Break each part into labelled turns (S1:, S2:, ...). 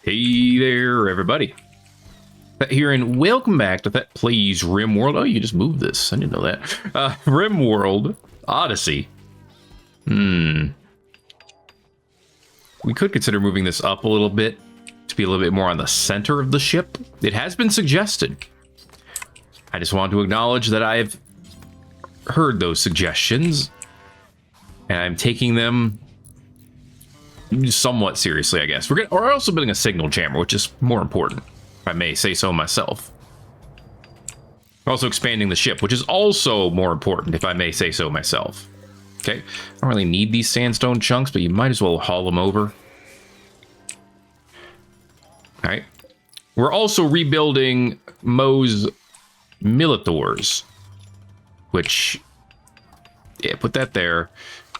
S1: Hey there, everybody. Thet here, and welcome back to Thet Plays Rimworld. Oh, you just moved this. I didn't know that. Rimworld Odyssey. We could consider moving this up a little bit to be a little bit more on the center of the ship. It has been suggested. I just want to acknowledge that I've heard those suggestions, and I'm taking them somewhat seriously, I guess. We're also building a signal jammer, which is more important, if I may say so myself. We're also expanding the ship, which is also more important, if I may say so myself. Okay, I don't really need these sandstone chunks, but you might as well haul them over. All right. We're also rebuilding Mo's Militors, which, yeah, put that there.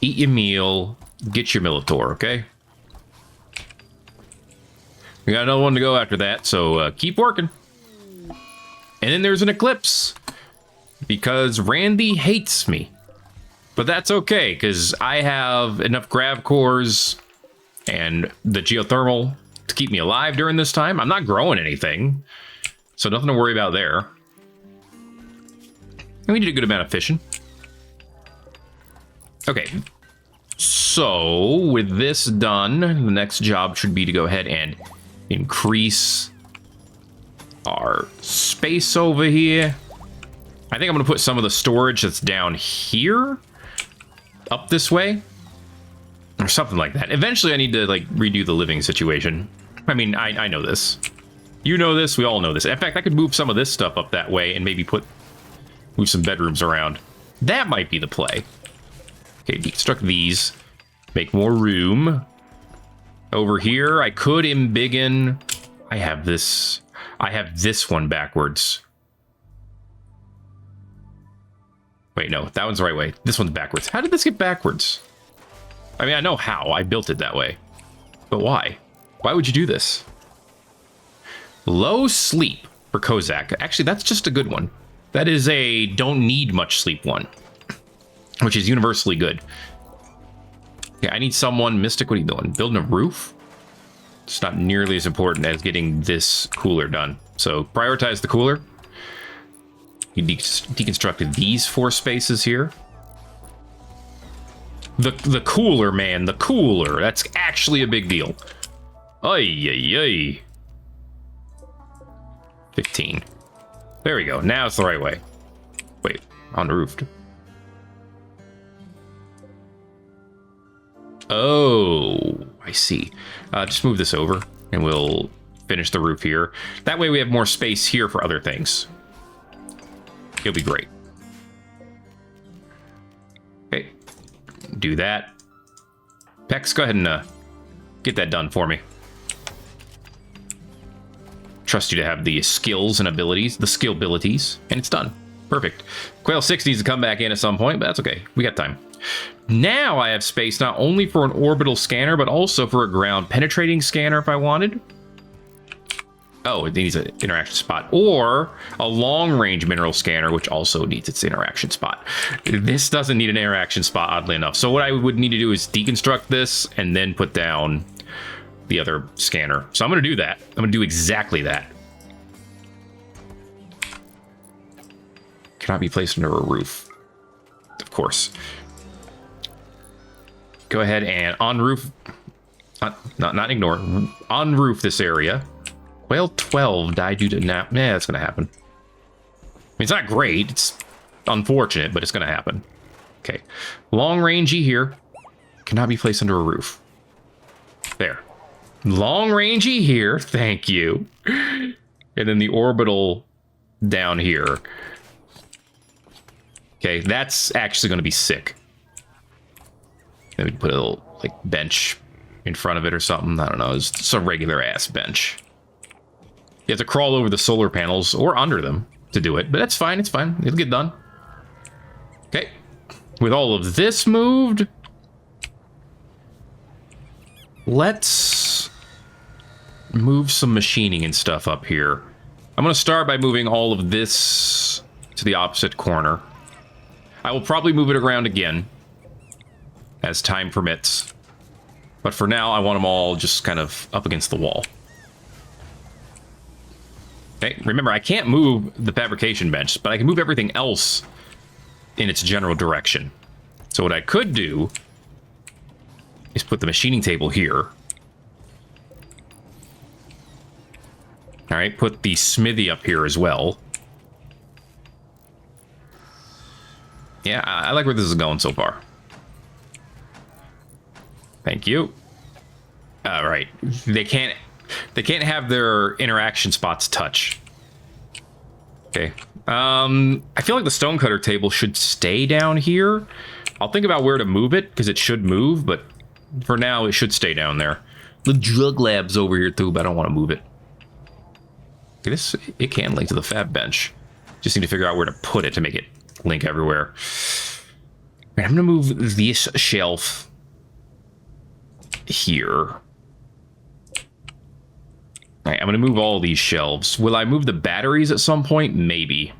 S1: Eat your meal, get your Militor, okay? We got another one to go after that, so keep working. And then there's an eclipse, because Randy hates me. But that's okay, because I have enough grav cores and the geothermal to keep me alive during this time. I'm not growing anything, so nothing to worry about there. And we did a good amount of fishing. Okay, so with this done, the next job should be to go ahead and increase our space over here. I think I'm going to put some of the storage that's down here up this way, or something like that. Eventually, I need to like redo the living situation. I mean, I know this. You know this. We all know this. In fact, I could move some of this stuff up that way and maybe move some bedrooms around. That might be the play. Okay, deconstruct these. Make more room. Over here, I could embiggen. I have this one backwards. Wait, no, that one's the right way. This one's backwards. How did this get backwards? I mean, I know how. I built it that way. But why? Why would you do this? Low sleep for Kozak. Actually, that's just a good one. That is a don't need much sleep one, which is universally good. Yeah, I need someone. Mystic, what are you doing? Building a roof? It's not nearly as important as getting this cooler done. So prioritize the cooler. You deconstructed these 4 spaces here. The cooler, man. The cooler. That's actually a big deal. Ay, ay, ay. 15. There we go. Now it's the right way. Wait, on the roof. Oh, I see. Just move this over and we'll finish the roof here. That way we have more space here for other things. It'll be great. Okay, do that. Pex, go ahead and get that done for me. Trust you to have the skills and abilities, the skill abilities, and it's done. Perfect. Quail 6 needs to come back in at some point, but that's okay. We got time. Now I have space not only for an orbital scanner, but also for a ground penetrating scanner if I wanted. Oh, it needs an interaction spot. Or a long-range mineral scanner, which also needs its interaction spot. This doesn't need an interaction spot, oddly enough. So what I would need to do is deconstruct this and then put down the other scanner. So I'm going to do that. I'm going to do exactly that. Cannot be placed under a roof. Of course. Go ahead and on roof, not ignore, on roof this area. Well, 12 died due to nap. Yeah, that's going to happen. I mean, it's not great. It's unfortunate, but it's going to happen. Okay. Long rangey here. Cannot be placed under a roof. There. Long rangey here. Thank you. And then the orbital down here. Okay, that's actually going to be sick. Then we can put a little like bench in front of it or something. I don't know. It's just a regular ass bench. You have to crawl over the solar panels or under them to do it, but that's fine. It's fine. It'll get done. Okay. With all of this moved, let's move some machining and stuff up here. I'm going to start by moving all of this to the opposite corner. I will probably move it around again as time permits. But for now, I want them all just kind of up against the wall. Okay, remember, I can't move the fabrication bench, but I can move everything else in its general direction. So what I could do is put the machining table here. All right, put the smithy up here as well. Yeah, I like where this is going so far. Thank you. All right, they can't have their interaction spots touch. Okay. I feel like the stonecutter table should stay down here. I'll think about where to move it, because it should move, but for now, it should stay down there. The drug lab's over here, too, but I don't want to move it. Okay, it can link to the fab bench. Just need to figure out where to put it to make it link everywhere. Right, I'm going to move this shelf here. All right, I'm going to move all these shelves. Will I move the batteries at some point? Maybe.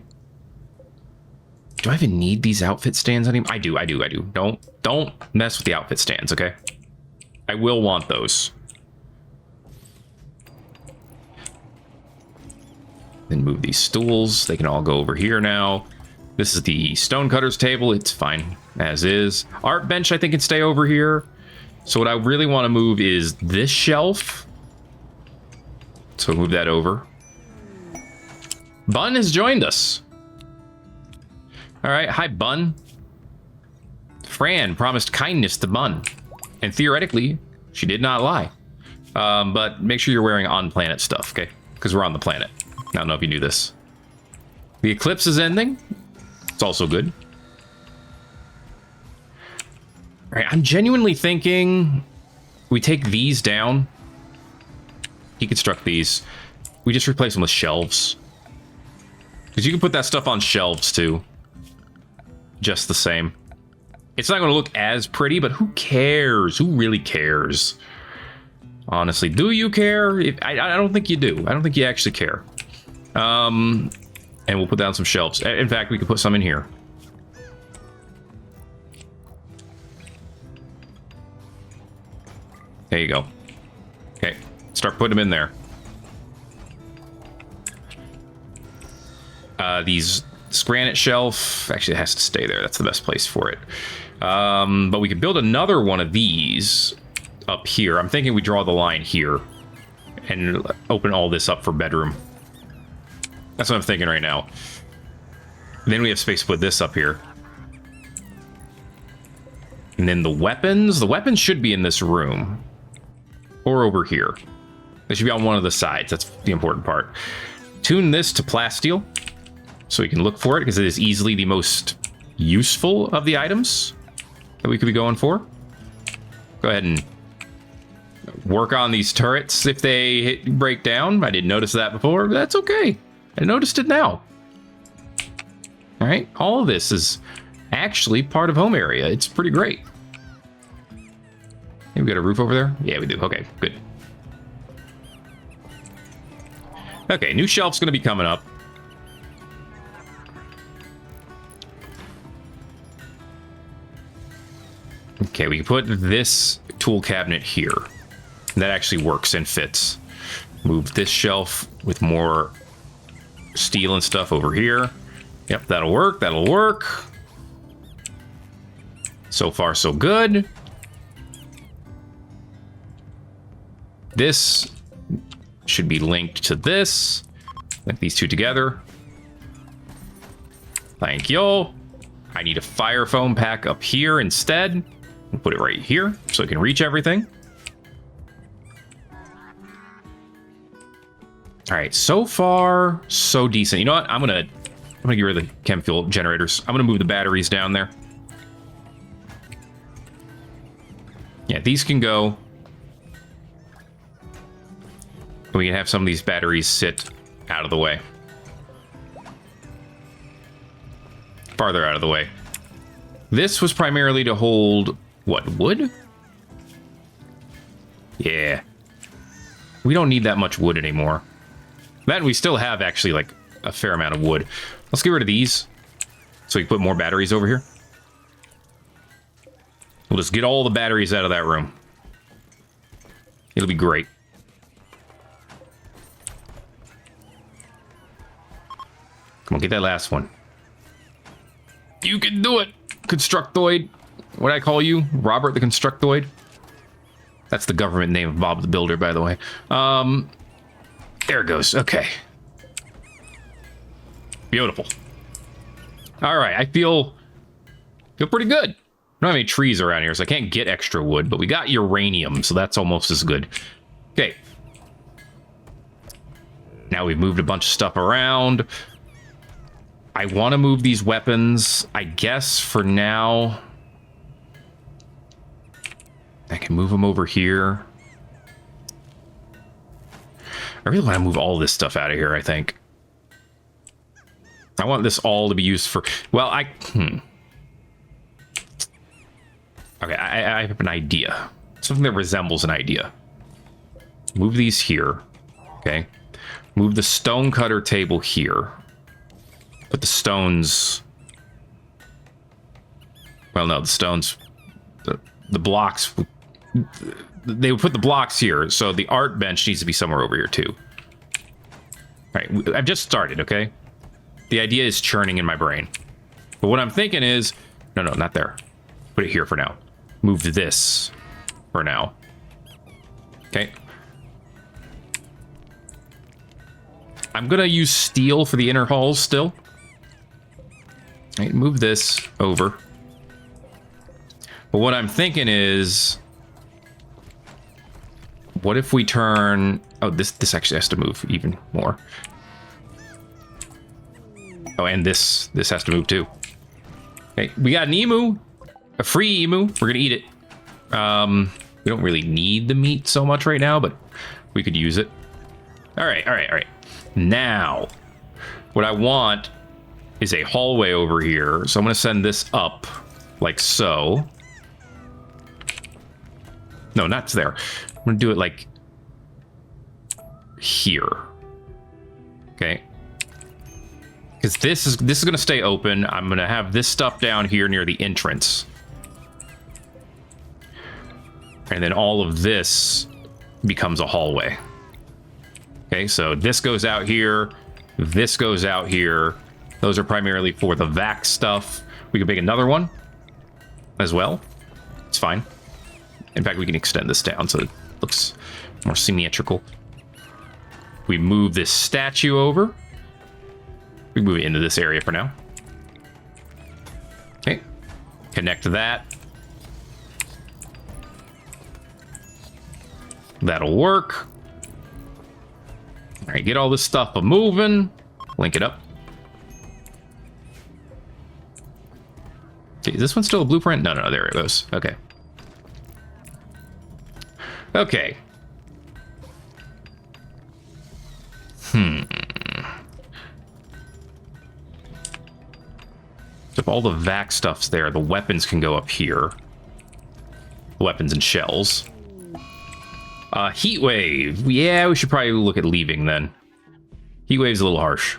S1: Do I even need these outfit stands anymore? I do. Don't mess with the outfit stands, okay? I will want those. Then move these stools. They can all go over here now. This is the stonecutter's table. It's fine as is. Art bench, I think, can stay over here. So what I really want to move is this shelf. So move that over. Bun has joined us. All right, hi, Bun. Fran promised kindness to Bun. And theoretically, she did not lie. But make sure you're wearing on-planet stuff, okay? Because we're on the planet. I don't know if you knew this. The eclipse is ending. It's also good. All right, I'm genuinely thinking we take these down. Deconstruct these. We just replace them with shelves. Because you can put that stuff on shelves, too. Just the same. It's not going to look as pretty, but who cares? Who really cares? Honestly, do you care? I don't think you do. I don't think you actually care. And we'll put down some shelves. In fact, we could put some in here. There you go. Okay, start putting them in there. This granite shelf, actually it has to stay there. That's the best place for it. But we could build another one of these up here. I'm thinking we draw the line here and open all this up for bedroom. That's what I'm thinking right now. Then we have space to put this up here. And then the weapons should be in this room. Or over here. They should be on one of the sides. That's the important part. Tune this to plasteel. So we can look for it, because it is easily the most useful of the items that we could be going for. Go ahead and work on these turrets if they break down. I didn't notice that before, but that's okay. I noticed it now. All right, all of this is actually part of home area. It's pretty great. Hey, we got a roof over there? Yeah, we do. Okay, good. Okay, new shelf's going to be coming up. Okay, we can put this tool cabinet here. That actually works and fits. Move this shelf with more steel and stuff over here. Yep, that'll work. That'll work. So far, so good. This should be linked to this. Link these two together. Thank you. I need a fire foam pack up here instead. We'll put it right here so it can reach everything. All right, so far, so decent. You know what? I'm gonna get rid of the chem fuel generators. I'm gonna move the batteries down there. Yeah, these can go. We can have some of these batteries sit out of the way. Farther out of the way. This was primarily to hold, what, wood? Yeah. We don't need that much wood anymore. That, we still have actually like a fair amount of wood. Let's get rid of these so we can put more batteries over here. We'll just get all the batteries out of that room. It'll be great. Come on, get that last one. You can do it, Constructoid. What I call you? Robert the Constructoid? That's the government name of Bob the Builder, by the way. There it goes. Okay. Beautiful. All right, I feel pretty good. I don't have any trees around here, so I can't get extra wood, but we got uranium, so that's almost as good. Okay. Now we've moved a bunch of stuff around. I want to move these weapons, I guess, for now. I can move them over here. I really want to move all this stuff out of here, I think. I want this all to be used for... Well, Okay, I have an idea. Something that resembles an idea. Move these here. Okay. Move the stone cutter table here. Put the stones... Well, no, the stones... The blocks... They would put the blocks here, so the art bench needs to be somewhere over here, too. Alright, I've just started, okay? The idea is churning in my brain. But what I'm thinking is... No, not there. Put it here for now. Move this for now. Okay. I'm gonna use steel for the inner halls still. Right, move this over. But what I'm thinking is... What if we turn... Oh, this actually has to move even more. Oh, and this has to move too. Okay, we got an emu. A free emu. We're gonna eat it. We don't really need the meat so much right now, but we could use it. All right. Now, what I want is a hallway over here. So I'm gonna send this up like so. No, not there. I'm gonna do it like here. Okay. Because this is gonna stay open. I'm gonna have this stuff down here near the entrance. And then all of this becomes a hallway. Okay, so this goes out here. This goes out here. Those are primarily for the vac stuff. We can make another one as well. It's fine. In fact, we can extend this down so it looks more symmetrical. We move this statue over. We move it into this area for now. Okay. Connect that. That'll work. All right, get all this stuff moving. Link it up. Okay, is this one still a blueprint? No, there it goes. Okay. Okay. So if all the vac stuff's there, the weapons can go up here. Weapons and shells. Heat wave. Yeah, we should probably look at leaving then. Heat wave's a little harsh.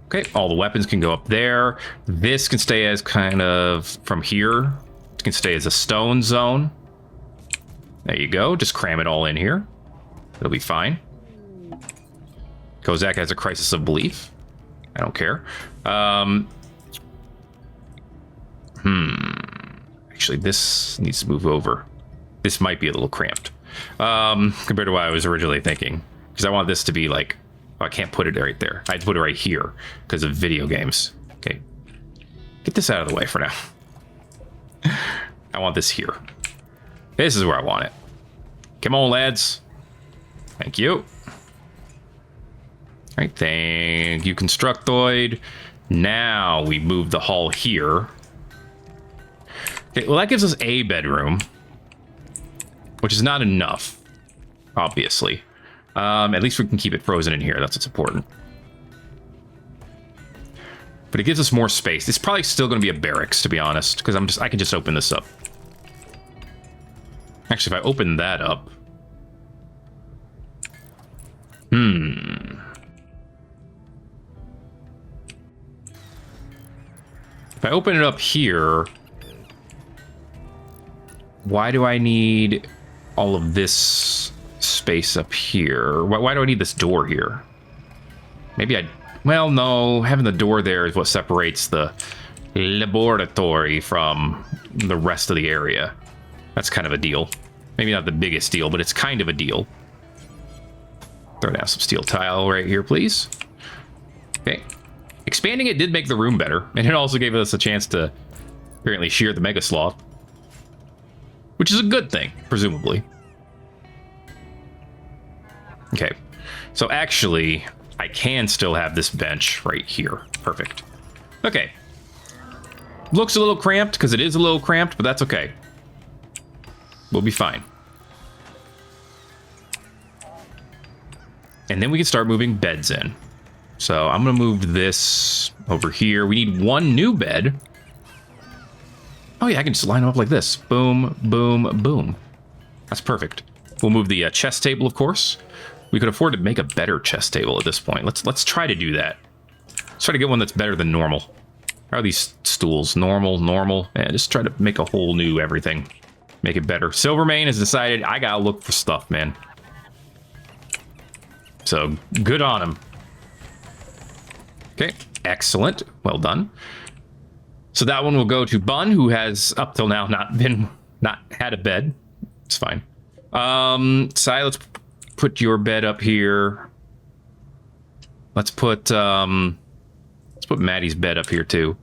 S1: Okay, all the weapons can go up there. This can stay as kind of from here. It can stay as a stone zone. There you go. Just cram it all in here. It'll be fine. Kozak has a crisis of belief. I don't care. Actually, this needs to move over. This might be a little cramped compared to what I was originally thinking. Because I want this to be like... Oh, I can't put it right there. I have to put it right here because of video games. Okay. Get this out of the way for now. I want this here. This is where I want it. Come on, lads. Thank you. All right, thank you, Constructoid. Now we move the hall here. Okay, well, that gives us a bedroom, which is not enough, obviously. At least we can keep it frozen in here. That's what's important. But it gives us more space. It's probably still going to be a barracks, to be honest, because I can just open this up. Actually, if I open that up... If I open it up here... Why do I need all of this space up here? Why do I need this door here? Maybe I... Well, no. Having the door there is what separates the laboratory from the rest of the area. That's kind of a deal. Maybe not the biggest deal, but it's kind of a deal. Throw down some steel tile right here, please. Okay. Expanding it did make the room better, and it also gave us a chance to apparently shear the Mega Sloth, which is a good thing, presumably. Okay. So actually, I can still have this bench right here. Perfect. Okay. Looks a little cramped, because it is a little cramped, but that's okay. We'll be fine. And then we can start moving beds in. So I'm going to move this over here. We need one new bed. Oh yeah, I can just line them up like this. Boom, boom, boom. That's perfect. We'll move the chess table, of course. We could afford to make a better chess table at this point. Let's try to do that. Let's try to get one that's better than normal. How are these stools? Normal, normal. And just try to make a whole new everything. Make it better. Silvermane has decided I gotta look for stuff, man. So, good on him. Okay, excellent. Well done. So that one will go to Bun, who has up till now not had a bed. It's fine. Sai, let's put your bed up here. Let's put Maddie's bed up here too.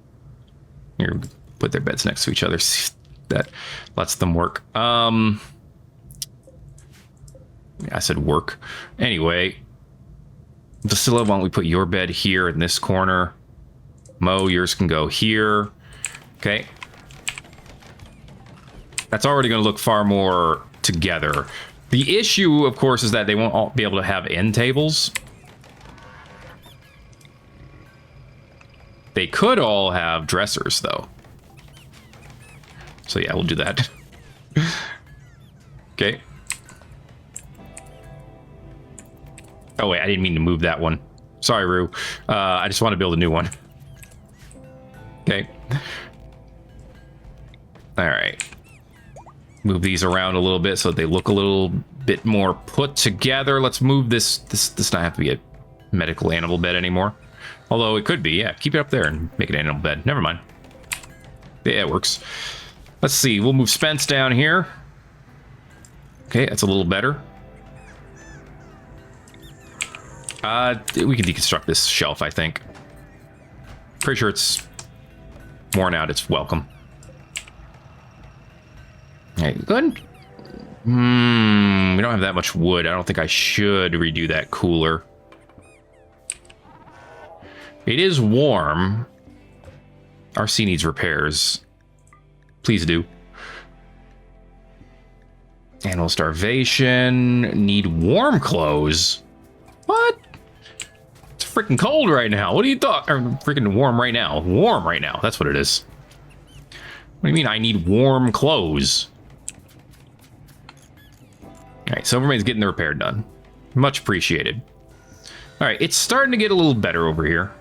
S1: Here, put their beds next to each other. That lets them work. I said work. Anyway. Vasilla, why don't we put your bed here in this corner? Mo, yours can go here. Okay. That's already going to look far more together. The issue, of course, is that they won't all be able to have end tables. They could all have dressers, though. So yeah, we'll do that. Okay. Oh, wait, I didn't mean to move that one. Sorry, Rue. I just want to build a new one. Okay. All right. Move these around a little bit so that they look a little bit more put together. Let's move this. This not have to be a medical animal bed anymore. Although it could be, yeah. Keep it up there and make it an animal bed. Never mind. Yeah, it works. Let's see. We'll move Spence down here. Okay, that's a little better. We can deconstruct this shelf, I think. Pretty sure it's worn out. It's welcome. All right, go ahead. We don't have that much wood. I don't think I should redo that cooler. It is warm. RC needs repairs. Please do. Animal starvation. Need warm clothes. What? It's freaking cold right now. What do you thought? Or freaking warm right now. Warm right now. That's what it is. What do you mean I need warm clothes? All right, Silvermane's getting the repair done. Much appreciated. All right, it's starting to get a little better over here.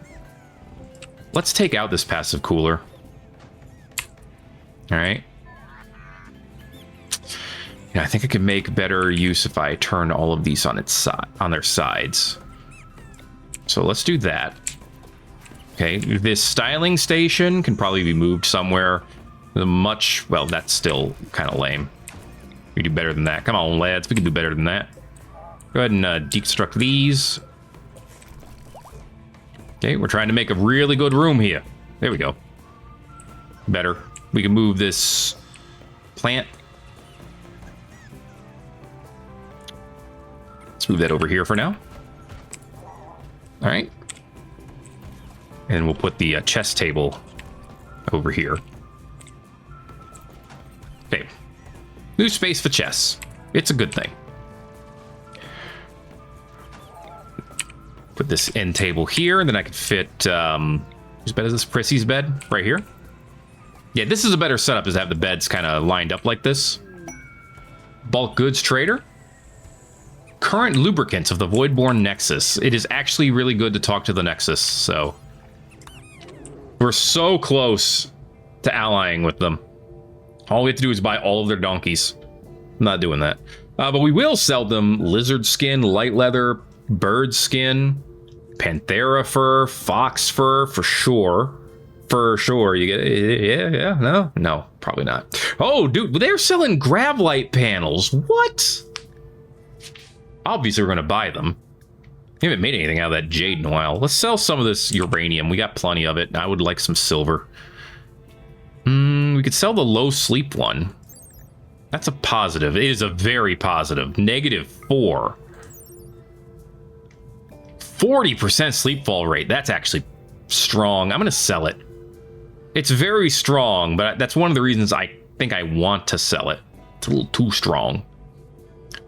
S1: Let's take out this passive cooler. All right. Yeah, I think I could make better use if I turn all of these on their sides. So let's do that. Okay, this styling station can probably be moved somewhere well, that's still kind of lame. We do better than that. Come on, lads, we can do better than that. Go ahead and deconstruct these. Okay, we're trying to make a really good room here. There we go. Better. We can move this plant. Let's move that over here for now. All right. And we'll put the chess table over here. Okay. New space for chess. It's a good thing. Put this end table here, and then I can fit, whose bed is this? Prissy's bed? Right here? Yeah, this is a better setup, is to have the beds kind of lined up like this. Bulk goods trader. Current lubricants of the Voidborn Nexus. It is actually really good to talk to the Nexus, so... We're so close to allying with them. All we have to do is buy all of their donkeys. I'm not doing that. But we will sell them lizard skin, light leather, bird skin, Panthera fur, fox fur, for sure. For sure. You get it. Yeah, no, probably not. Oh, dude, they're selling gravlight panels. What? Obviously, we're going to buy them. We haven't made anything out of that jade in a while. Let's sell some of this uranium. We got plenty of it. I would like some silver. We could sell the low sleep one. That's a positive. It is a very positive. -4. 40% sleep fall rate. That's actually strong. I'm going to sell it. It's very strong, but that's one of the reasons I think I want to sell it. It's a little too strong.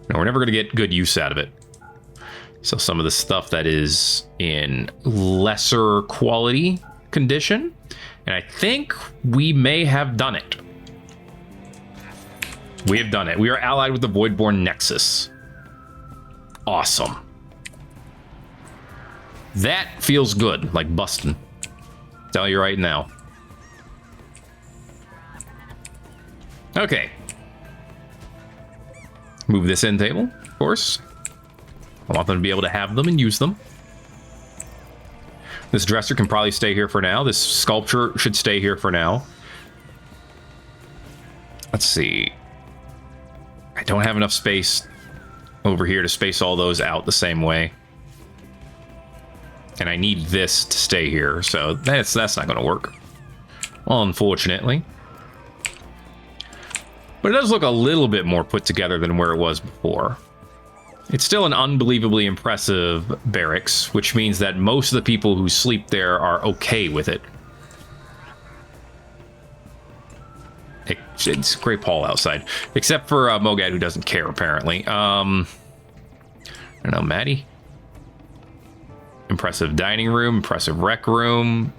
S1: No, we're never going to get good use out of it. So some of the stuff that is in lesser quality condition. And I think we may have done it. We have done it. We are allied with the Voidborn Nexus. Awesome. That feels good, like busting. Tell you right now. Okay. Move this end table, of course. I want them to be able to have them and use them. This dresser can probably stay here for now. This sculpture should stay here for now. Let's see. I don't have enough space over here to space all those out the same way. And I need this to stay here, so that's not going to work. Well, unfortunately. But it does look a little bit more put together than where it was before. It's still an unbelievably impressive barracks, which means that most of the people who sleep there are okay with it. It's Great Paul outside, except for Mogad, who doesn't care, apparently. I don't know, Maddie? Impressive dining room, impressive rec room.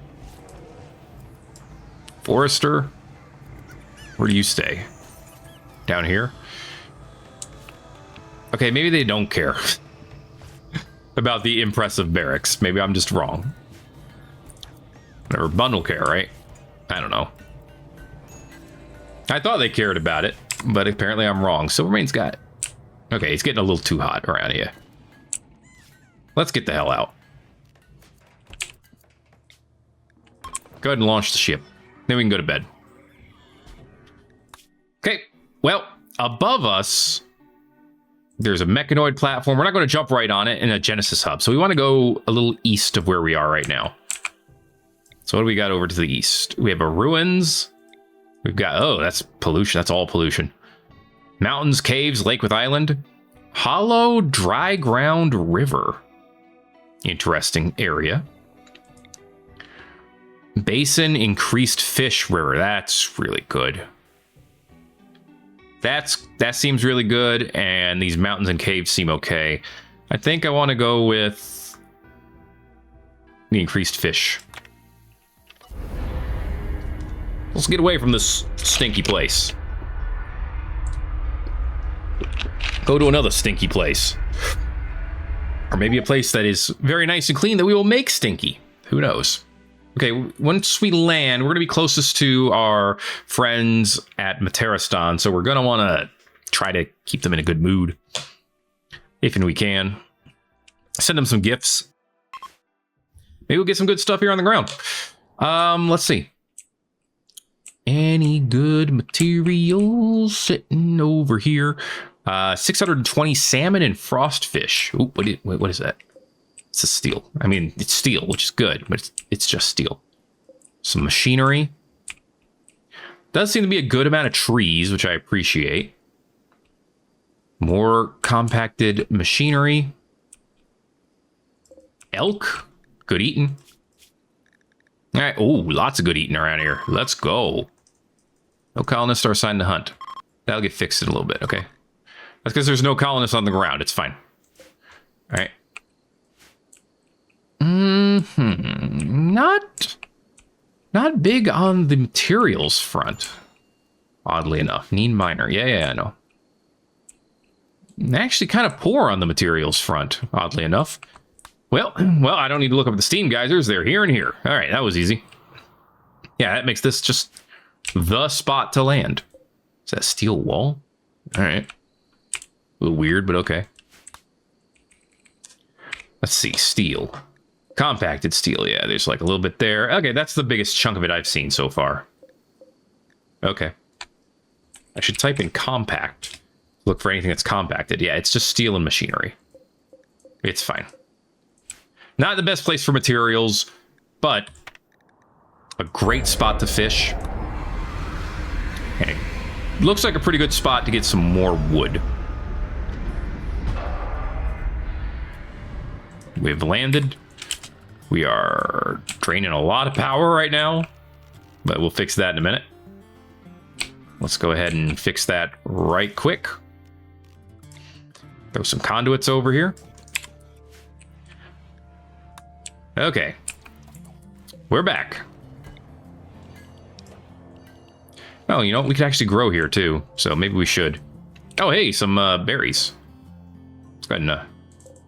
S1: Forrester? Where do you stay? Down here? Okay, maybe they don't care about the impressive barracks. Maybe I'm just wrong. Whatever, bundle care, right? I don't know. I thought they cared about it, but apparently I'm wrong. Silvermane's got it. Okay, it's getting a little too hot around here. Let's get the hell out. Go ahead and launch the ship. Then we can go to bed. Okay, well, above us, there's a mechanoid platform. We're not going to jump right on it in a Genesis hub. So we want to go a little east of where we are right now. So what do we got over to the east? We have a ruins. We've got, oh, that's pollution. That's all pollution. Mountains, caves, lake with island. Hollow, dry ground river. Interesting area. Basin, increased fish river. That's really good. That seems really good, and these mountains and caves seem okay. I think I want to go with the increased fish. Let's get away from this stinky place. Go to another stinky place. Or maybe a place that is very nice and clean that we will make stinky. Who knows? Okay, once we land, we're going to be closest to our friends at Materistan, so we're going to want to try to keep them in a good mood. If and we can. Send them some gifts. Maybe we'll get some good stuff here on the ground. Let's see. Any good materials sitting over here? 620 salmon and frost fish. Ooh, what is that? It's a steel. I mean, it's steel, which is good, but it's just steel. Some machinery. Does seem to be a good amount of trees, which I appreciate. More compacted machinery. Elk. Good eating. All right. Oh, lots of good eating around here. Let's go. No colonists are assigned to hunt. That'll get fixed in a little bit. Okay. That's because there's no colonists on the ground. It's fine. All right. Not big on the materials front. Oddly enough. Need miner. Yeah, I know. Actually kind of poor on the materials front, oddly enough. Well, I don't need to look up the steam geysers. They're here and here. All right, that was easy. Yeah, that makes this just the spot to land. Is that a steel wall? All right. A little weird, but okay. Let's see. Steel. Compacted steel, yeah, there's like a little bit there. Okay, that's the biggest chunk of it I've seen so far. Okay. I should type in compact. Look for anything that's compacted. Yeah, it's just steel and machinery. It's fine. Not the best place for materials, but a great spot to fish. Okay. Looks like a pretty good spot to get some more wood. We've landed. We are draining a lot of power right now, but we'll fix that in a minute. Let's go ahead and fix that right quick. Throw some conduits over here. Okay. We're back. Oh, you know, we could actually grow here too, so maybe we should. Oh, hey, some berries. Let's go ahead and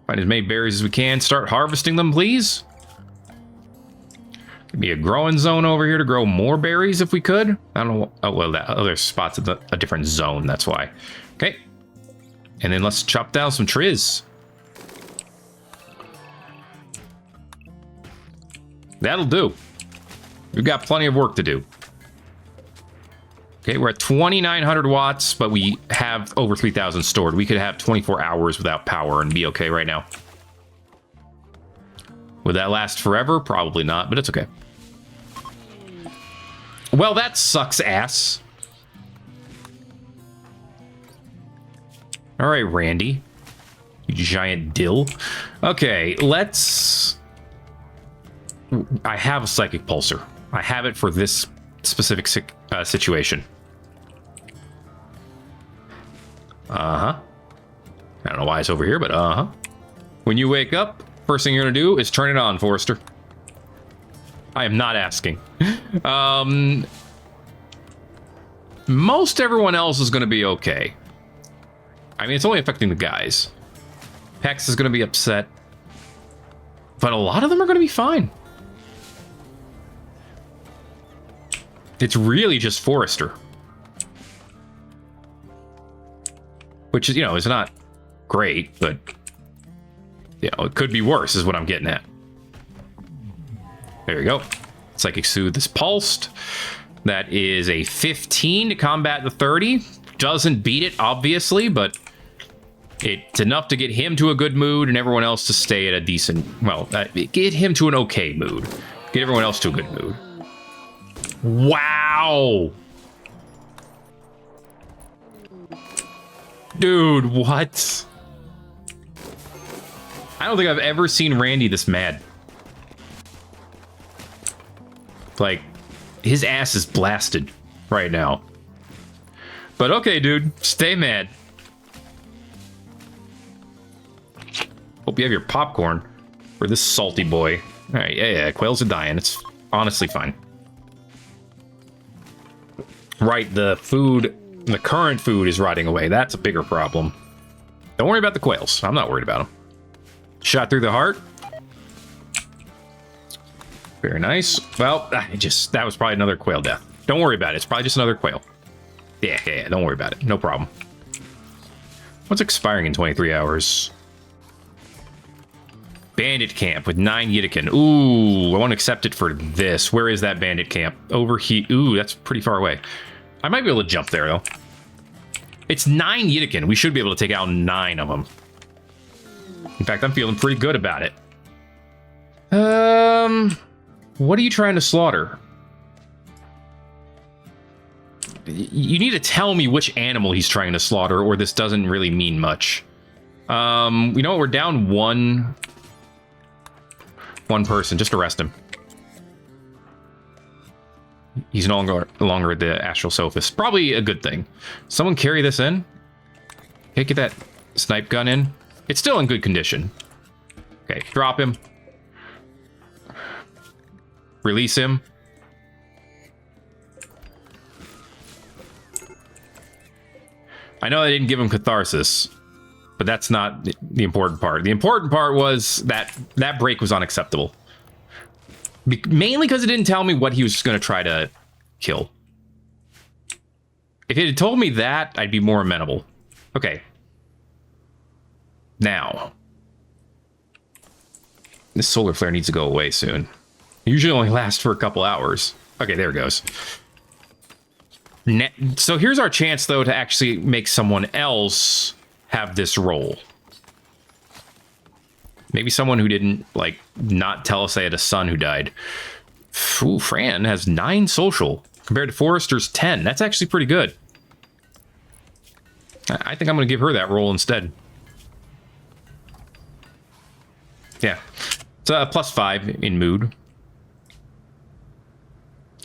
S1: find as many berries as we can. Start harvesting them, please. Could be a growing zone over here to grow more berries if we could. I don't know. Oh, well, that other spot's a different zone. That's why. Okay. And then let's chop down some trees. That'll do. We've got plenty of work to do. Okay, we're at 2,900 watts, but we have over 3,000 stored. We could have 24 hours without power and be okay right now. Would that last forever? Probably not, but it's okay. Well, that sucks ass. All right, Randy. You giant dill. Okay, let's... I have a psychic pulsar. I have it for this specific situation. Uh-huh. I don't know why it's over here, but uh-huh. When you wake up, first thing you're gonna do is turn it on, Forrester. I am not asking. Most everyone else is gonna be okay. I mean, it's only affecting the guys. Hex is gonna be upset. But a lot of them are gonna be fine. It's really just Forrester. Which is, you know, is not great, but, you know, it could be worse is what I'm getting at. There we go. Psychic Soothe is pulsed. That is a 15 to combat the 30. Doesn't beat it, obviously, but it's enough to get him to a good mood and everyone else to stay at a decent, well, get him to an okay mood. Get everyone else to a good mood. Wow! Dude, what? I don't think I've ever seen Randy this mad. Like, his ass is blasted right now. But okay, dude, stay mad. Hope you have your popcorn for this salty boy. All right, yeah, quails are dying. It's honestly fine. Right, the food, the current food is rotting away. That's a bigger problem. Don't worry about the quails. I'm not worried about them. Shot through the heart. Very nice. Well, that was probably another quail death. Don't worry about it. It's probably just another quail. Yeah, don't worry about it. No problem. What's expiring in 23 hours? Bandit camp with 9 Yitikin. Ooh, I want to accept it for this. Where is that bandit camp? Over here. Ooh, that's pretty far away. I might be able to jump there, though. It's 9 Yitikin. We should be able to take out 9 of them. In fact, I'm feeling pretty good about it. What are you trying to slaughter? You need to tell me which animal he's trying to slaughter, or this doesn't really mean much. You know what? We're down one person. Just arrest him. He's no longer the astral sophist. Probably a good thing. Someone carry this in. Okay, get that snipe gun in. It's still in good condition. Okay, drop him. Release him. I know I didn't give him catharsis, but that's not the important part. The important part was that that break was unacceptable. Mainly because it didn't tell me what he was going to try to kill. If it had told me that, I'd be more amenable. Okay. Now. This solar flare needs to go away soon. It usually only lasts for a couple hours. Okay, there it goes. So here's our chance, though, to actually make someone else have this role. Maybe someone who didn't, like, not tell us they had a son who died. Ooh, Fran has 9 social compared to Forrester's 10. That's actually pretty good. I think I'm going to give her that role instead. Yeah. It's a +5 in mood.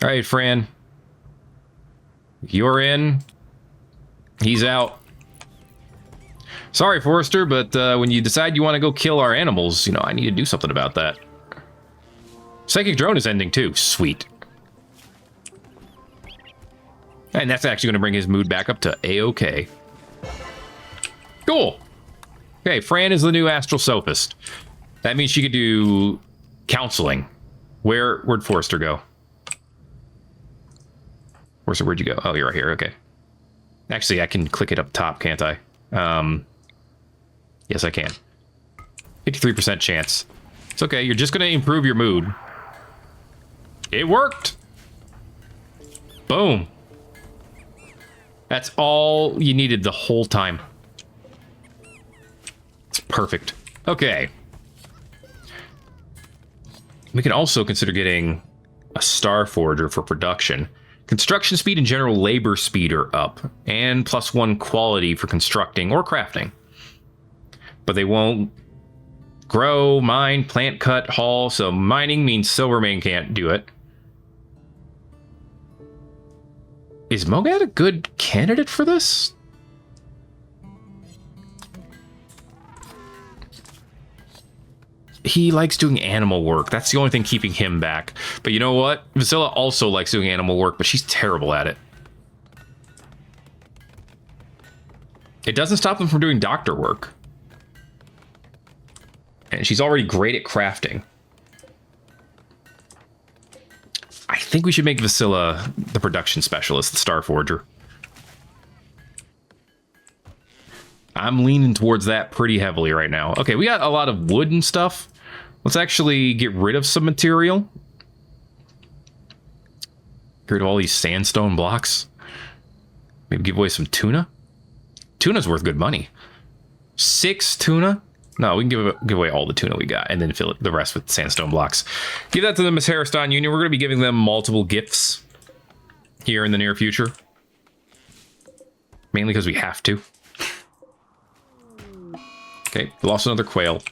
S1: All right, Fran. You're in. He's out. Sorry, Forrester, but when you decide you want to go kill our animals, you know, I need to do something about that. Psychic drone is ending too. Sweet. And that's actually going to bring his mood back up to A-OK. Cool. Okay, Fran is the new astral sophist. That means she could do counseling. Where'd Forrester go? Forrester, where'd you go? Oh, you're right here. Okay. Actually, I can click it up top, can't I? Yes, I can. 53% chance. It's okay. You're just going to improve your mood. It worked. Boom. That's all you needed the whole time. It's perfect. Okay. We can also consider getting a Star Forger for production. Construction speed and general labor speed are up, and +1 quality for constructing or crafting. But they won't grow, mine, plant, cut, haul, so mining means Silvermane can't do it. Is Mogad a good candidate for this? He likes doing animal work. That's the only thing keeping him back. But you know what? Vasilla also likes doing animal work, but she's terrible at it. It doesn't stop them from doing doctor work. And she's already great at crafting. I think we should make Vasilla the production specialist, the Star Forger. I'm leaning towards that pretty heavily right now. Okay, we got a lot of wood and stuff. Let's actually get rid of some material. Get rid of all these sandstone blocks. Maybe give away some tuna. Tuna's worth good money. 6 tuna? No, we can give away all the tuna we got and then fill the rest with sandstone blocks. Give that to the Miss Harriston Union. We're going to be giving them multiple gifts here in the near future. Mainly because we have to. Okay, we lost another quail.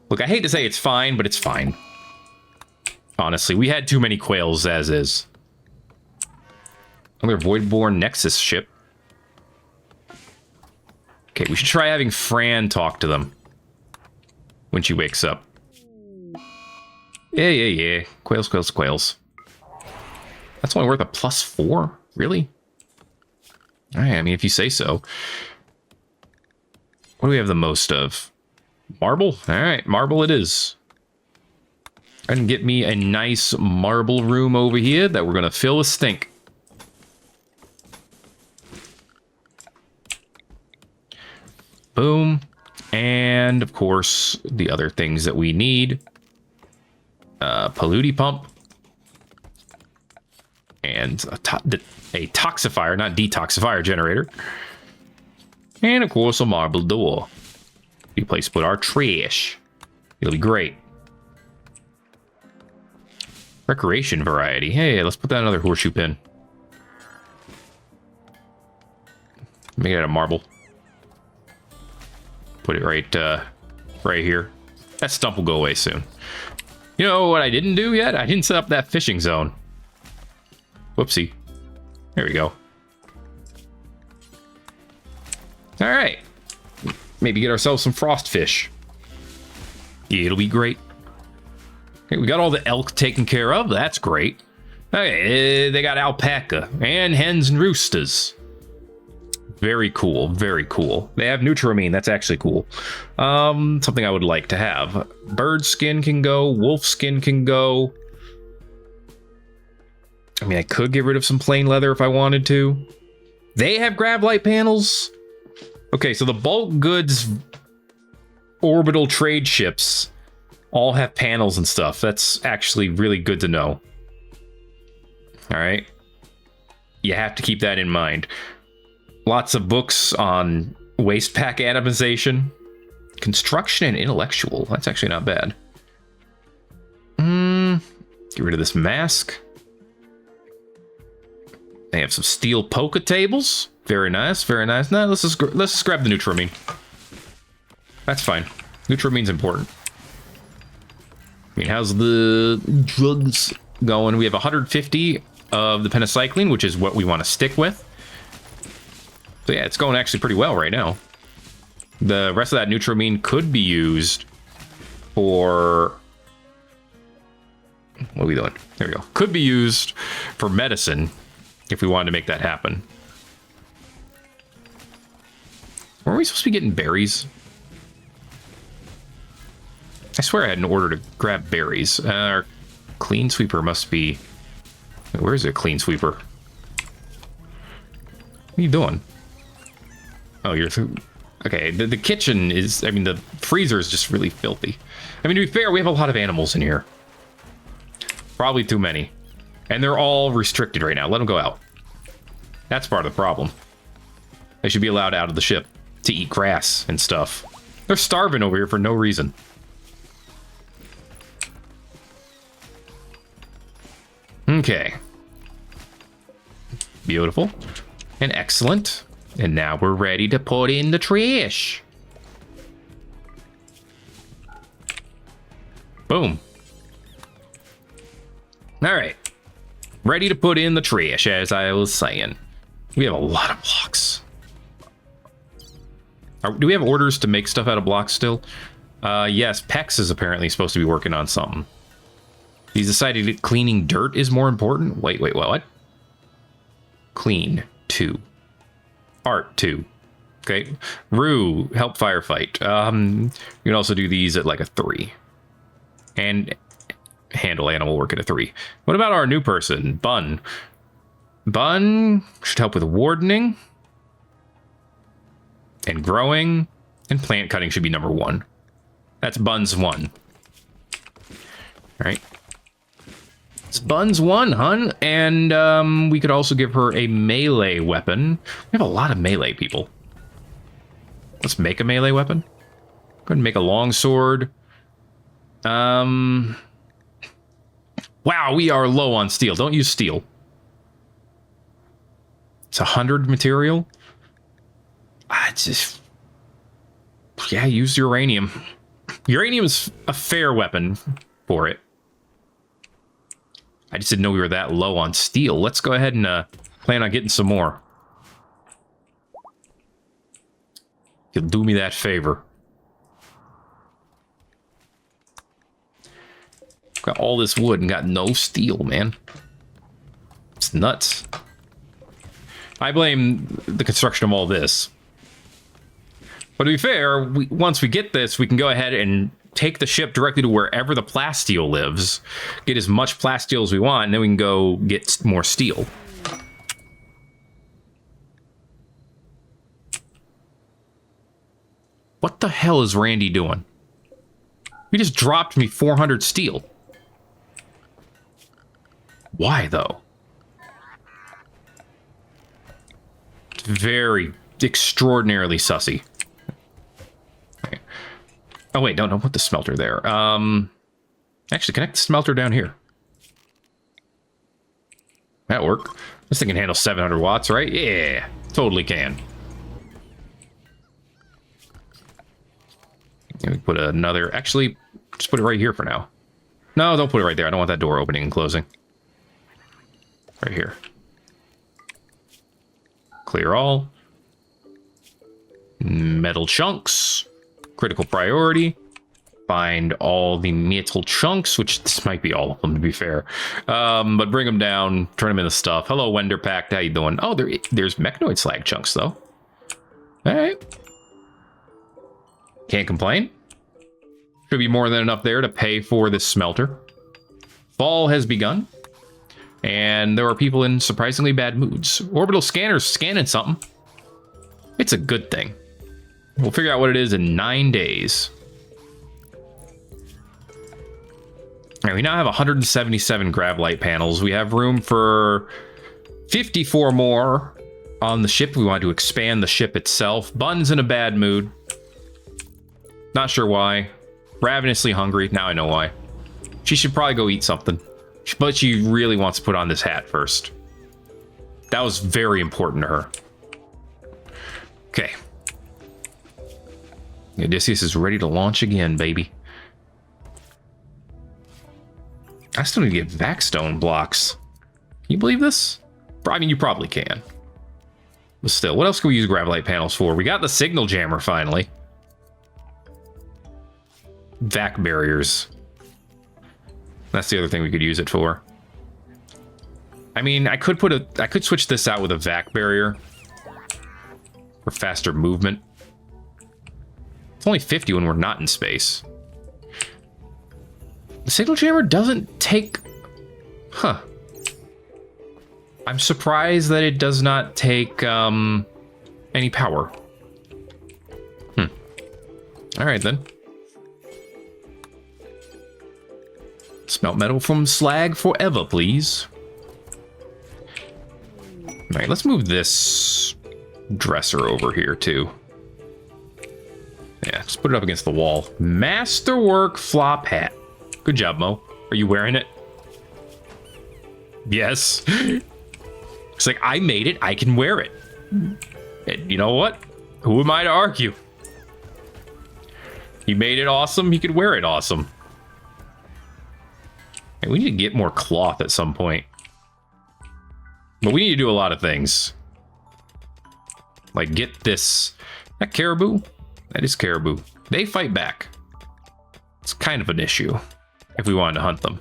S1: Look, I hate to say it's fine, but it's fine. Honestly, we had too many quails as is. Another Voidborn Nexus ship. Okay, we should try having Fran talk to them when she wakes up. Yeah. Quails, quails, quails. That's only worth a +4? Really? Alright, I mean, if you say so. What do we have the most of? Marble? Alright, marble it is. And get me a nice marble room over here that we're going to fill with stink. Boom. And, of course, the other things that we need. Polluti pump. And a toxifier, not detoxifier generator. And, of course, a marble door. We place to put our trash. It'll be great. Recreation variety. Hey, let's put that another horseshoe pin. Make it out of marble. Put it right here. That stump will go away soon. You know what I didn't do yet? I didn't set up that fishing zone. Whoopsie. There we go. All right. Maybe get ourselves some frost fish. Yeah, it'll be great. Okay, we got all the elk taken care of. That's great. Okay, they got alpaca and hens and roosters. Very cool, very cool. They have Nutramine, that's actually cool. Something I would like to have. Bird skin can go, wolf skin can go. I mean, I could get rid of some plain leather if I wanted to. They have grav light panels. Okay, so the bulk goods orbital trade ships all have panels and stuff. That's actually really good to know. All right. You have to keep that in mind. Lots of books on waste pack atomization, construction, and intellectual. That's actually not bad. Get rid of this mask. They have some steel polka tables. Very nice, very nice. Now let's just grab the neutramine. That's fine. Neutramine's important. I mean, how's the drugs going? We have 150 of the penicillin, which is what we want to stick with. So yeah, it's going actually pretty well right now. The rest of that neutramine could be used for... What are we doing? There we go. Could be used for medicine if we wanted to make that happen. Were we supposed to be getting berries? I swear I had an order to grab berries. Our clean sweeper must be... Where is it, clean sweeper? What are you doing? Oh, you're through... Okay, the kitchen is... I mean, the freezer is just really filthy. I mean, to be fair, we have a lot of animals in here. Probably too many. And they're all restricted right now. Let them go out. That's part of the problem. They should be allowed out of the ship to eat grass and stuff. They're starving over here for no reason. Okay. Beautiful. And excellent. And now we're ready to put in the trash. Boom. All right. Ready to put in the trash, as I was saying. We have a lot of blocks. Do we have orders to make stuff out of blocks still? Yes, Pex is apparently supposed to be working on something. He's decided that cleaning dirt is more important. Wait, what? Clean 2. Art 2. Okay. Rue, help firefight. You can also do these at like a 3. And handle animal work at a 3. What about our new person, Bun? Bun should help with wardening. And growing. And plant cutting should be number 1. That's Bun's 1. Alright. It's Bun's 1, hun. And we could also give her a melee weapon. We have a lot of melee people. Let's make a melee weapon. Go ahead and make a longsword. Wow, we are low on steel. Don't use steel. It's 100 material. Just... Yeah, use uranium. Uranium is a fair weapon for it. I just didn't know we were that low on steel. Let's go ahead and plan on getting some more. You'll do me that favor. Got all this wood and got no steel, man. It's nuts. I blame the construction of all this. But to be fair, once we get this, we can go ahead and take the ship directly to wherever the plasteel lives, get as much plasteel as we want, and then we can go get more steel. What the hell is Randy doing? He just dropped me 400 steel. Why, though? It's very, extraordinarily sussy. Okay. Oh, wait, don't put the smelter there. Actually, connect the smelter down here. That'll work. This thing can handle 700 watts, right? Yeah, totally can. Let me put another... Actually, just put it right here for now. No, don't put it right there. I don't want that door opening and closing. Right here. Clear all. Metal chunks. Critical priority. Find all the metal chunks, which this might be all of them, to be fair. But bring them down, turn them into stuff. Hello, Wender Pact. How you doing? Oh, there's mechanoid slag chunks, though. All right. Can't complain. Should be more than enough there to pay for this smelter. Fall has begun. And there are people in surprisingly bad moods. Orbital scanners scanning something. It's a good thing. We'll figure out what it is in 9 days. All right, we now have 177 grav light panels. We have room for 54 more on the ship. We want to expand the ship itself. Bun's in a bad mood. Not sure why. Ravenously hungry. Now I know why. She should probably go eat something. But she really wants to put on this hat first. That was very important to her. Okay. Odysseus is ready to launch again, baby. I still need to get Vaxstone blocks. Can you believe this? I mean, you probably can. But still, what else can we use Gravlight panels for? We got the signal jammer, finally. Vac barriers. That's the other thing we could use it for. I mean, I could switch this out with a vac barrier. For faster movement. It's only 50 when we're not in space. The signal jammer doesn't take... Huh. I'm surprised that it does not take any power. Alright then. Smelt metal from slag forever, please. Alright, let's move this dresser over here too. Yeah, just put it up against the wall. Masterwork flop hat. Good job, Mo. Are you wearing it? Yes. It's like, I made it, I can wear it. And you know what? Who am I to argue? He made it awesome, he could wear it awesome. And we need to get more cloth at some point. But we need to do a lot of things. Like get this... That caribou? That is caribou. They fight back. It's kind of an issue if we wanted to hunt them.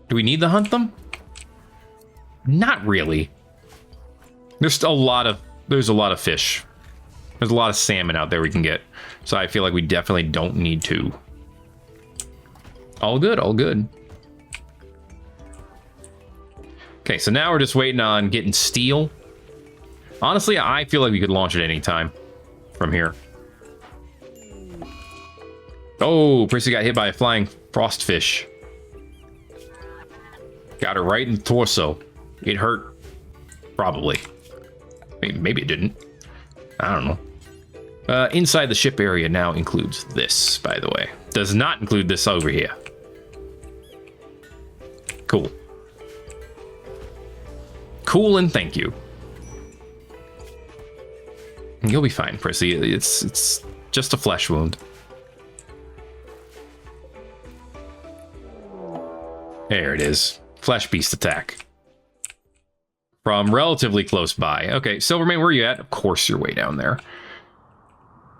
S1: Do we need to hunt them? Not really. There's a lot of fish. There's a lot of salmon out there we can get. So I feel like we definitely don't need to. All good, all good. Okay, so now we're just waiting on getting steel. Honestly, I feel like we could launch at any time from here. Oh, Prissy got hit by a flying frostfish. Got her right in the torso. It hurt. Probably. Maybe it didn't. I don't know. Inside the ship area now includes this, by the way. Does not include this over here. Cool. Cool and thank you. You'll be fine, Prissy. It's just a flesh wound. There it is. Flesh beast attack. From relatively close by. Okay, Silvermane, where are you at? Of course you're way down there.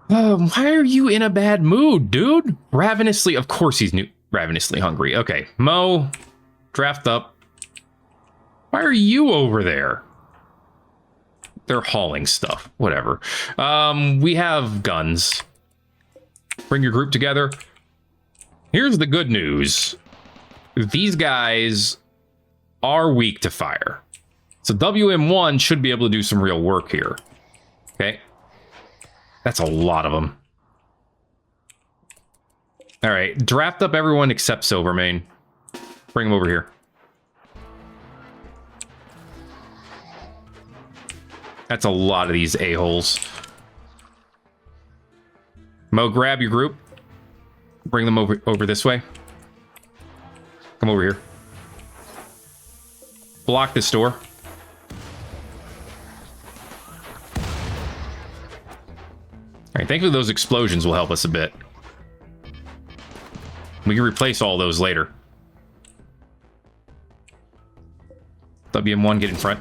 S1: Why are you in a bad mood, dude? Ravenously, of course he's ravenously hungry. Okay, Mo, draft up. Why are you over there? They're hauling stuff. Whatever. We have guns. Bring your group together. Here's the good news. These guys are weak to fire. So WM1 should be able to do some real work here. Okay. That's a lot of them. All right. Draft up everyone except Silvermane. Bring him over here. That's a lot of these a-holes. Mo, grab your group. Bring them over this way. Come over here. Block this door. All right, thankfully those explosions will help us a bit. We can replace all those later. WM1, get in front.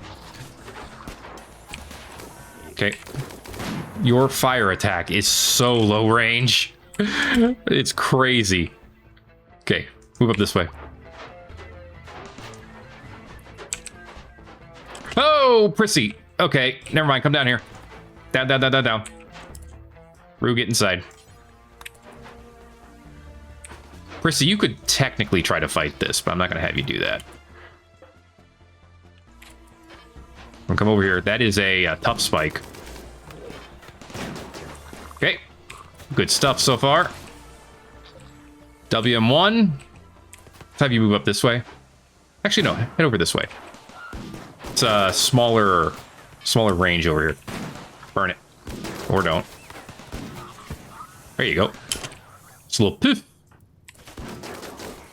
S1: Okay. Your fire attack is so low range. It's crazy. Okay, move up this way. Oh, Prissy. Okay, never mind. Come down here. Down, down, down, down, down. Rue, get inside. Prissy, you could technically try to fight this, but I'm not going to have you do that. Come over here. That is a tough spike. Okay. Good stuff so far. WM1. Let's have you move up this way. Actually, no, head over this way. It's a smaller range over here. Burn it. Or don't. There you go. It's a little poof.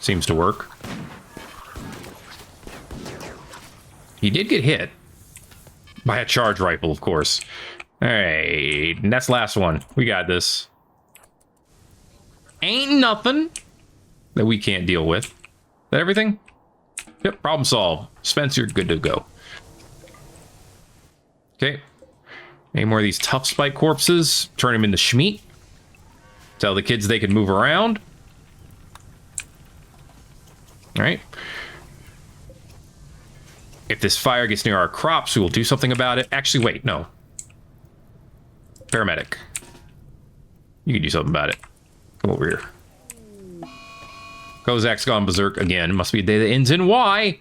S1: Seems to work. He did get hit. By a charge rifle, of course. Alright, and that's the last one. We got this. Ain't nothing that we can't deal with. Is that everything? Yep, problem solved. Spencer, good to go. Okay. Any more of these tough spike corpses? Turn them into schmeat. Tell the kids they can move around. Alright. If this fire gets near our crops, we will do something about it. Actually, wait, no. Paramedic. You can do something about it. Come over here. Kozak's gone berserk again. Must be a day that ends in Y.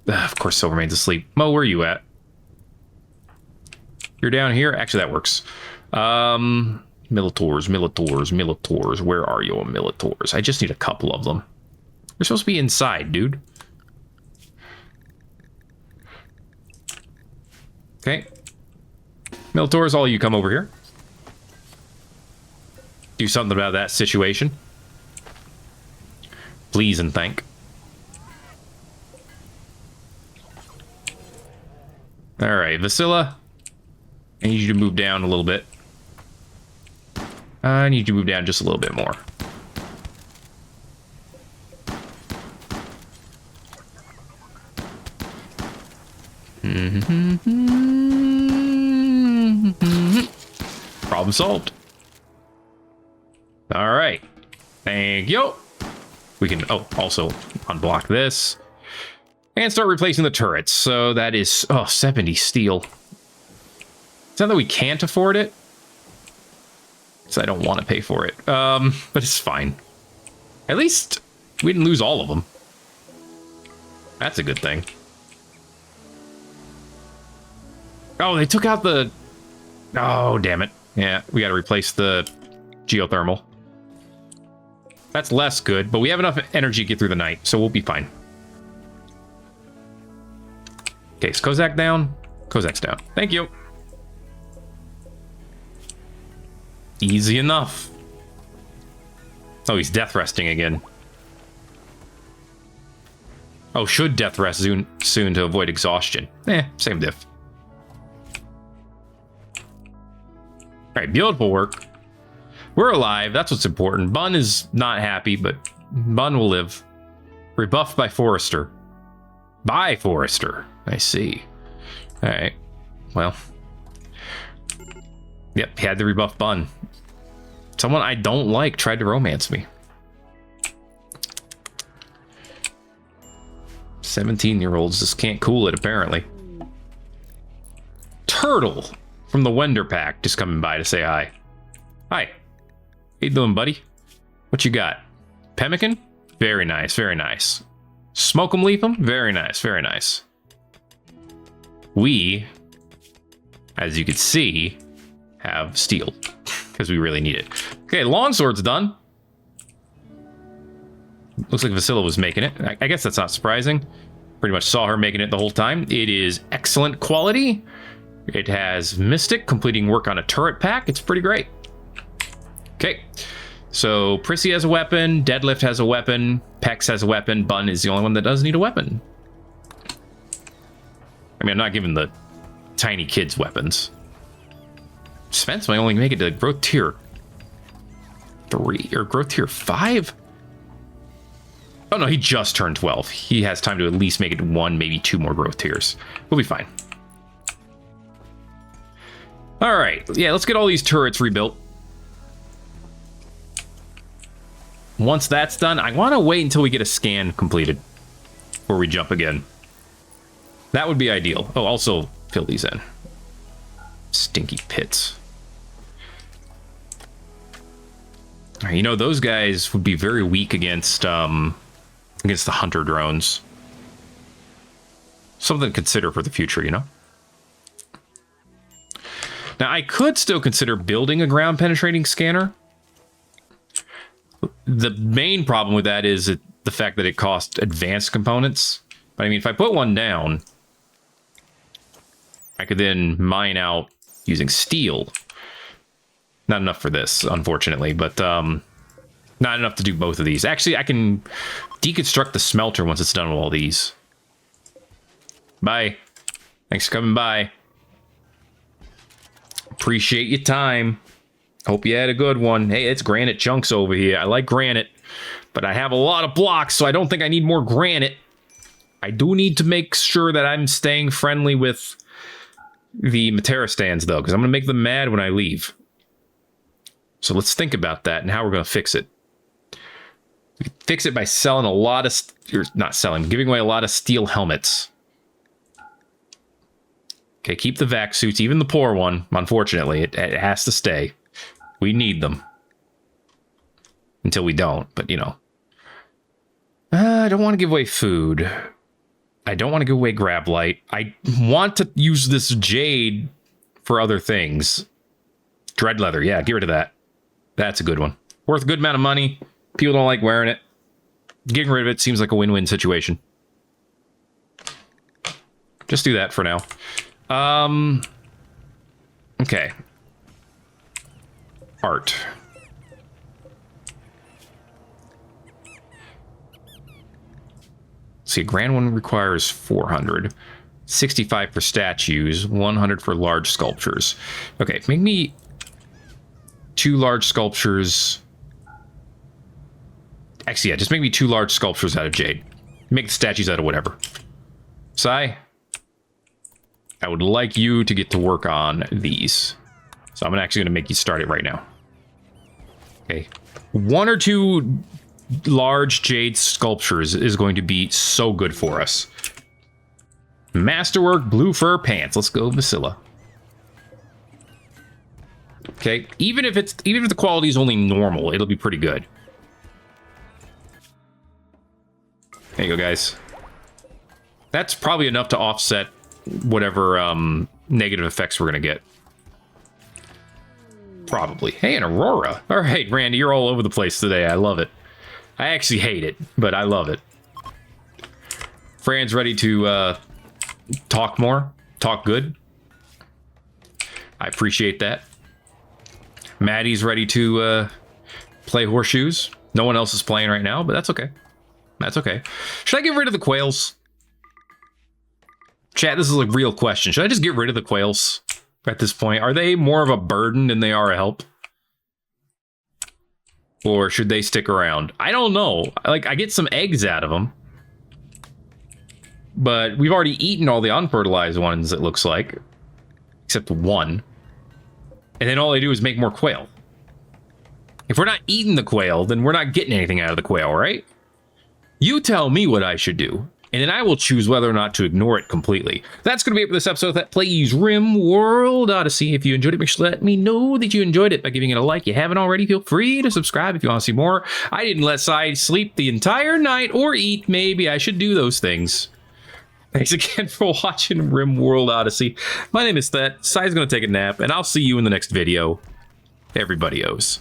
S1: Of course, Silvermane's asleep. Mo, where are you at? You're down here? Actually, that works. Militors. Where are you, Militors? I just need a couple of them. You're supposed to be inside, dude. Okay. Militors, all you come over here. Do something about that situation. Please and thank. Alright, Vasilla. I need you to move down a little bit. I need you to move down just a little bit more. Problem solved. All right. Thank you. We can also unblock this and start replacing the turrets. So that is 70 steel. It's not that we can't afford it. So I don't want to pay for it. But it's fine. At least we didn't lose all of them. That's a good thing. Oh, they took out the... Oh, damn it. Yeah, we got to replace the geothermal. That's less good, but we have enough energy to get through the night, so we'll be fine. Okay, is Kozak down? Kozak's down. Thank you. Easy enough. Oh, he's death resting again. Oh, should death rest soon to avoid exhaustion. Same diff. Alright, beautiful work. We're alive, that's what's important. Bun is not happy, but Bun will live. Rebuffed by Forrester. By Forrester. I see. Alright. Well. Yep, he had to rebuff Bun. Someone I don't like tried to romance me. 17-year-olds just can't cool it, apparently. Turtle from the Wender Pack just coming by to say hi. Hi. How you doing, buddy? What you got? Pemmican? Very nice, very nice. Smoke 'em, leap 'em? Very nice, very nice. We, as you can see, have steel. Because we really need it. Okay, longsword's done. Looks like Vasilla was making it. I guess that's not surprising. Pretty much saw her making it the whole time. It is excellent quality. It has Mystic completing work on a turret pack. It's pretty great. Okay. So Prissy has a weapon. Deadlift has a weapon. Pex has a weapon. Bun is the only one that does need a weapon. I mean, I'm not giving the tiny kids weapons. Spence might only make it to growth tier 3 or growth tier 5. Oh no, he just turned 12. He has time to at least make it 1, maybe 2 more growth tiers. We'll be fine. All right, yeah, let's get all these turrets rebuilt. Once that's done, I want to wait until we get a scan completed before we jump again. That would be ideal. Oh, also fill these in. Stinky pits. All right, you know, those guys would be very weak against the hunter drones. Something to consider for the future, you know? Now, I could still consider building a ground penetrating scanner. The main problem with that is the fact that it costs advanced components. But I mean, if I put one down, I could then mine out using steel. Not enough for this, unfortunately, but not enough to do both of these. Actually, I can deconstruct the smelter once it's done with all these. Bye. Thanks for coming by. Appreciate your time. Hope you had a good one. Hey, it's granite chunks over here. I like granite, but I have a lot of blocks, so I don't think I need more granite. I do need to make sure that I'm staying friendly with the Matera stands, though, because I'm going to make them mad when I leave. So let's think about that and how we're going to fix it. We can fix it by selling a lot of... or not selling, giving away a lot of steel helmets. Okay, keep the vac suits, even the poor one. Unfortunately, it has to stay. We need them. Until we don't, but you know. I don't want to give away food. I don't want to give away grab light. I want to use this jade for other things. Dread leather, yeah, get rid of that. That's a good one. Worth a good amount of money. People don't like wearing it. Getting rid of it seems like a win-win situation. Just do that for now. Okay. Art. See, a grand one requires 400. 65 for statues, 100 for large sculptures. Okay, make me 2 large sculptures. Actually, yeah, just make me 2 large sculptures out of jade. Make the statues out of whatever. Sai, I would like you to get to work on these. So I'm actually going to make you start it right now. Okay. 1 or 2 large jade sculptures is going to be so good for us. Masterwork blue fur pants. Let's go, Vasilla. Okay, even if the quality is only normal, it'll be pretty good. There you go, guys. That's probably enough to offset whatever negative effects we're gonna get. Probably. Hey, an Aurora. All right, Randy, you're all over the place today. I love it. I actually hate it, but I love it. Fran's ready to talk more, talk good. I appreciate that. Maddie's ready to play horseshoes. No one else is playing right now, but that's okay. That's okay. Should I get rid of the quails? Chat, this is a real question. Should I just get rid of the quails at this point? Are they more of a burden than they are a help? Or should they stick around? I don't know. Like, I get some eggs out of them. But we've already eaten all the unfertilized ones, it looks like. Except one. And then all they do is make more quail. If we're not eating the quail, then we're not getting anything out of the quail, right? You tell me what I should do, and then I will choose whether or not to ignore it completely. That's going to be it for this episode of Thet Plays Rimworld Odyssey. If you enjoyed it, make sure to let me know that you enjoyed it by giving it a like. If you haven't already, feel free to subscribe if you want to see more. I didn't let Sai sleep the entire night or eat. Maybe I should do those things. Thanks again for watching Rimworld Odyssey. My name is Thet. Sai's going to take a nap, and I'll see you in the next video. Everybody owes.